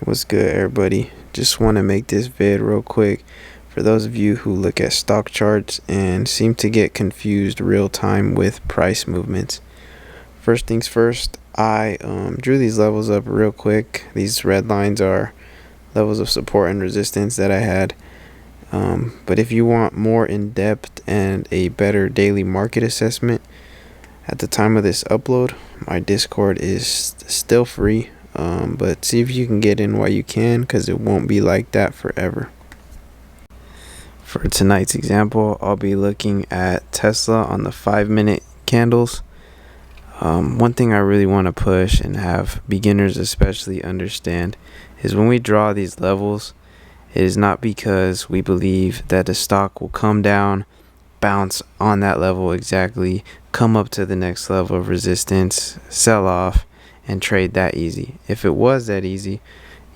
What's good, everybody? Just want to make this vid real quick for those of you who look at stock charts and seem to get confused real time with price movements. First things first, I drew these levels up real quick. These red lines are levels of support and resistance that I had. But if you want more in-depth and a better daily market assessment, at the time of this upload, my Discord is still free. But see if you can get in while you can, because it won't be like that forever. For tonight's example, I'll be looking at Tesla on the 5-minute candles. One thing I really want to push and have beginners especially understand is when we draw these levels, it is not because we believe that the stock will come down, bounce on that level exactly, come up to the next level of resistance, sell off, and trade that easy. If it was that easy,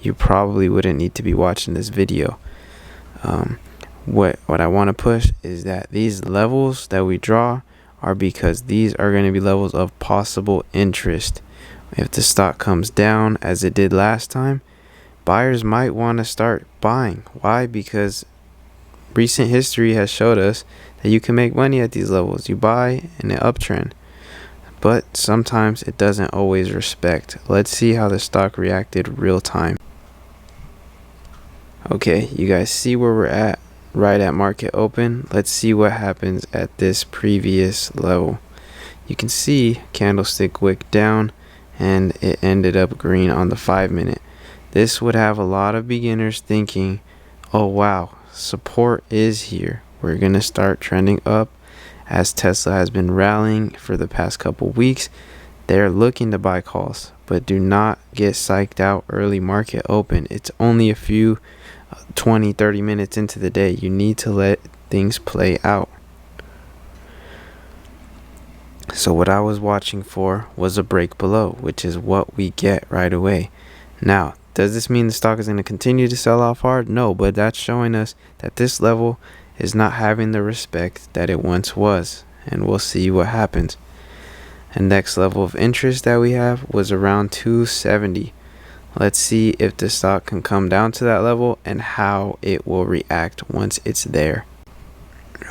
you probably wouldn't need to be watching this video. What I want to push is that these levels that we draw are because these are going to be levels of possible interest. If the stock comes down as it did last time, buyers might want to start buying. Why? Because recent history has showed us that you can make money at these levels. You buy in an uptrend. But sometimes it doesn't always respect. Let's see how the stock reacted real time. Okay, you guys see where we're at right at market open. Let's see what happens at this previous level. You can see candlestick wick down and it ended up green on the 5-minute. This would have a lot of beginners thinking, oh wow, support is here. We're going to start trending up. As Tesla has been rallying for the past couple weeks, they're looking to buy calls, but do not get psyched out early market open. It's only a few 20-30 minutes into the day. You need to let things play out. So what I was watching for was a break below, which is what we get right away. Now, does this mean the stock is going to continue to sell off hard? No, but that's showing us that this level is not having the respect that it once was, and we'll see what happens. And next level of interest that we have was around 270. Let's see if the stock can come down to that level and how it will react once it's there.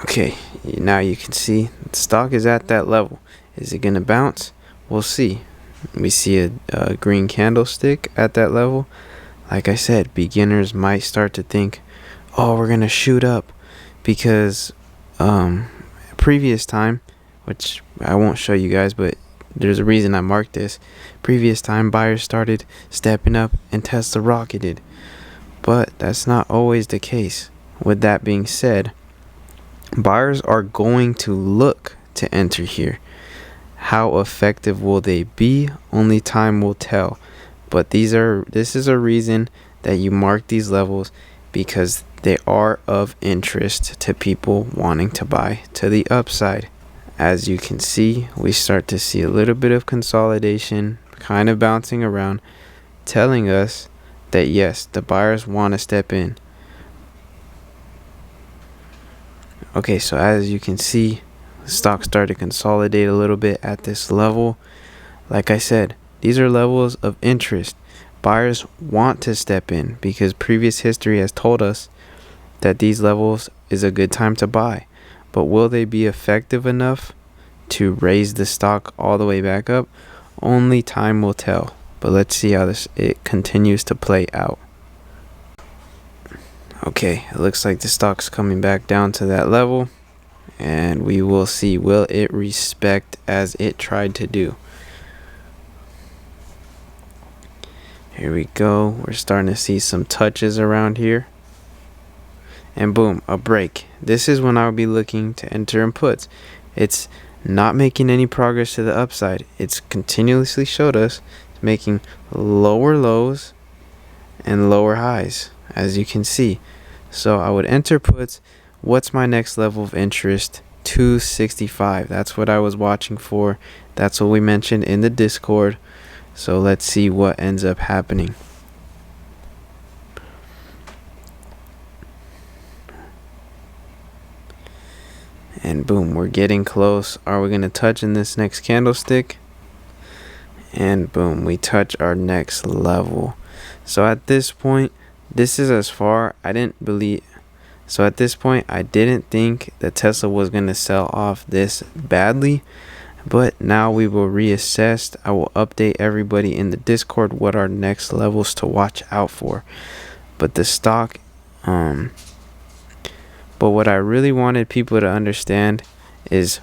Okay, now you can see the stock is at that level. Is it going to bounce? We'll see. We see a green candlestick at that level. Like I said, beginners might start to think, oh, we're going to shoot up. Because previous time, which I won't show you guys, but there's a reason I marked this. Previous time, buyers started stepping up and Tesla rocketed. But that's not always the case. With that being said, buyers are going to look to enter here. How effective will they be? Only time will tell. But this is a reason that you mark these levels, because they are of interest to people wanting to buy to the upside. As you can see, we start to see a little bit of consolidation, kind of bouncing around, telling us that yes, the buyers want to step in. Okay, so as you can see, the stock started to consolidate a little bit at this level. Like I said, these are levels of interest. Buyers want to step in because previous history has told us that these levels is a good time to buy. But will they be effective enough to raise the stock all the way back up? Only time will tell. But let's see how it continues to play out. Okay, it looks like the stock's coming back down to that level, and we will see, will it respect as it tried to do. Here we go. We're starting to see some touches around here. And boom, a break. This is when I'll be looking to enter in puts. It's not making any progress to the upside. It's continuously showed us making lower lows and lower highs, as you can see. So I would enter puts. What's my next level of interest? 265. That's what I was watching for. That's what we mentioned in the Discord. So let's see what ends up happening. And boom, we're getting close. Are we going to touch in this next candlestick? And boom, we touch our next level. So at this point, this is as far. I didn't believe. So at this point, I didn't think that Tesla was going to sell off this badly. But now we will reassess. I will update everybody in the Discord what our next levels to watch out for. But the stock, but what I really wanted people to understand is,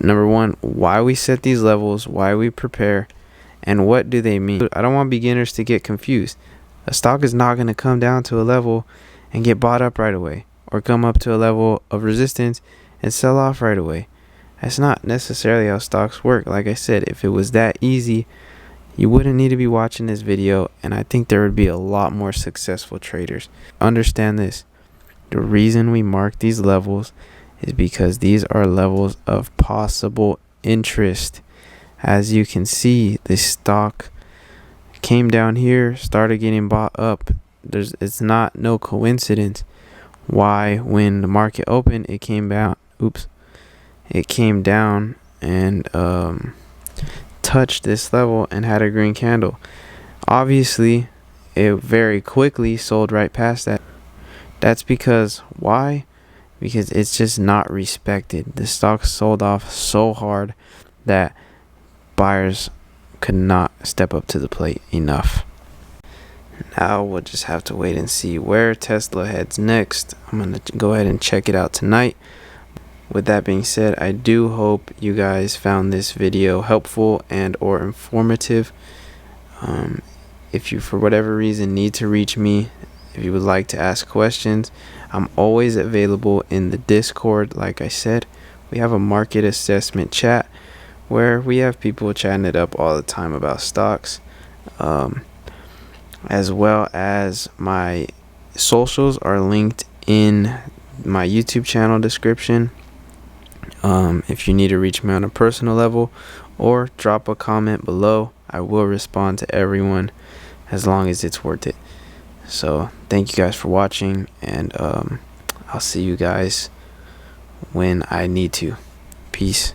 number one, why we set these levels, why we prepare, and what do they mean. I don't want beginners to get confused. A stock is not going to come down to a level and get bought up right away, or come up to a level of resistance and sell off right away. That's not necessarily how stocks work. Like I said, if it was that easy, you wouldn't need to be watching this video, and I think there would be a lot more successful traders. Understand this. The reason we mark these levels is because these are levels of possible interest. As you can see, the stock came down here, started getting bought up. It's not no coincidence why when the market opened, it came down. It came down and touched this level and had a green candle. Obviously, it very quickly sold right past that. That's because why? Because it's just not respected. The stock sold off so hard that buyers could not step up to the plate enough. Now we'll just have to wait and see where Tesla heads next. I'm going to go ahead and check it out tonight. With that being said, I do hope you guys found this video helpful and or informative. If you for whatever reason need to reach me, if you would like to ask questions, I'm always available in the Discord. Like I said, we have a market assessment chat where we have people chatting it up all the time about stocks, as well as my socials are linked in my YouTube channel description. If you need to reach me on a personal level or drop a comment below, I will respond to everyone as long as it's worth it. So thank you guys for watching, and I'll see you guys when I need to. Peace.